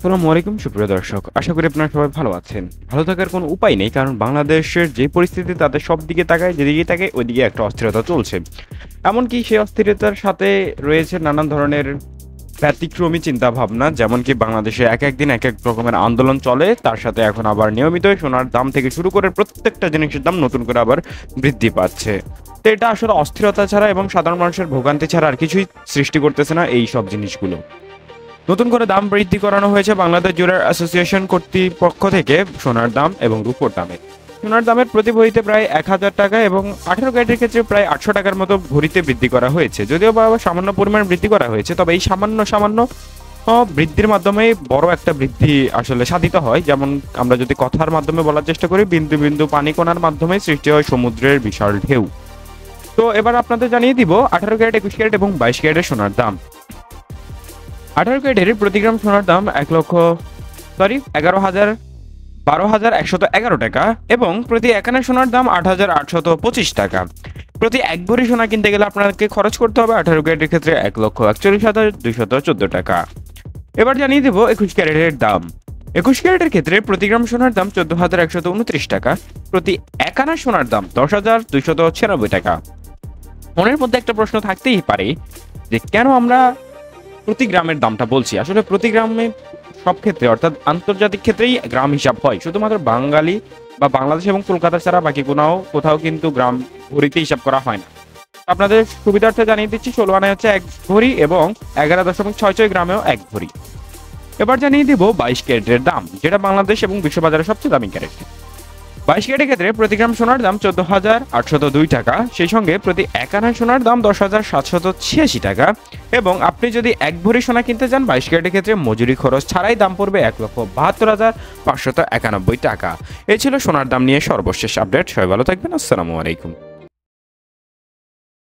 আসসালামু আলাইকুম সুপ্রিয় দর্শক, আশা করি আপনারা সবাই ভালো আছেন। ভালো থাকার কোনো উপায় নেই, কারণ বাংলাদেশের যে পরিস্থিতি তাতে সব দিকে তাকায়, যেদিকে তাকায় ওইদিকে একটা অস্থিরতা চলছে। এমনকি সেই অস্থিরতার সাথে রয়েছে নানান ধরনের ব্যতিক্রমী চিন্তা ভাবনা, যেমন কি বাংলাদেশে এক এক দিন এক এক রকমের আন্দোলন চলে, তার সাথে এখন আবার নিয়মিত সোনার দাম থেকে শুরু করে প্রত্যেকটা জিনিসের দাম নতুন করে আবার বৃদ্ধি পাচ্ছে। তো এটা আসলে অস্থিরতা ছাড়া এবং সাধারণ মানুষের ভোগান্তি ছাড়া আর কিছুই সৃষ্টি করতেছে না এই সব জিনিসগুলো। নতুন করে দাম বৃদ্ধি করানো হয়েছে বাংলাদেশ জুয়েলার অ্যাসোসিয়েশন কর্তৃপক্ষ থেকে সোনার দাম এবং রূপোর দামে। সোনার দামের প্রতি ভরিতে প্রায় 1000 টাকা এবং 18 ক্যারেটের ক্ষেত্রে প্রায় 800 টাকার মতো ভরিতে বৃদ্ধি করা হয়েছে। যদিও বা সামান্য পরিমাণ বৃদ্ধি করা হয়েছে, তবে এই সামান্য সামান্য বৃদ্ধির মাধ্যমে বড় একটা বৃদ্ধি আসলে সাধিত হয়। যেমন আমরা যদি কথার মাধ্যমে বলার চেষ্টা করি, বিন্দু বিন্দু পানি কণার মাধ্যমে সৃষ্টি হয় সমুদ্রের বিশাল ঢেউ। তো এবার আপনাদের জানিয়ে দিব 18 ক্যারেট, 21 ক্যারেট এবং 22 ক্যারেটের সোনার দাম। 18 ক্যারেটের প্রতি গ্রাম সোনার দাম 12,111 টাকা এবং প্রতি 1 আনা সোনার দাম 8,825 টাকা। প্রতি 1 ভরি সোনা কিনতে গেলে আপনাকে খরচ করতে হবে 18 ক্যারেটের ক্ষেত্রে 1,41,214 টাকা। এবার জানিয়ে দেব 21 ক্যারেটের দাম। 21 ক্যারেটের ক্ষেত্রে প্রতি গ্রাম সোনার দাম 14,129 টাকা। প্রতি 1 আনা সোনার দাম 10,296 টাকা। মনের মধ্যে একটা প্রশ্ন থাকতেই পারে যে কেন আমরা প্রতি গ্রামের দামটা বলছি। আসলে প্রতি গ্রামে সব ক্ষেত্রে অর্থাৎ আন্তর্জাতিক ক্ষেত্রেই গ্রাম হিসাব হয়, শুধুমাত্র বাঙালি বা বাংলাদেশ এবং কলকাতা ছাড়া বাকি কোথাও কিন্তু গ্রাম ভরিতে হিসাব করা হয় না। আপনাদের সুবিধার্থে জানিয়ে দিচ্ছি 16 আনায় হচ্ছে 1 ভরি এবং 11.66 গ্রামেও 1 ভরি। এবার জানিয়ে দিব 22 ক্যারেটের দাম, যেটা বাংলাদেশ এবং বিশ্ববাজারে সবচেয়ে দামি ক্যারেট। 22 ক্যারেটের ক্ষেত্রে প্রতি গ্রাম সোনার দাম 14,802 টাকা, সেই সঙ্গে প্রতি 1 আনা সোনার দাম 10,786 টাকা এবং আপনি যদি 1 ভরি সোনা কিনতে চান 22 ক্যারেটের ক্ষেত্রে মজুরি খরচ ছাড়াই দাম পড়বে 1,72,591 টাকা। এই ছিল সোনার দাম নিয়ে সর্বশেষ আপডেট। সবাই ভালো থাকবেন। আসসালামু আলাইকুম।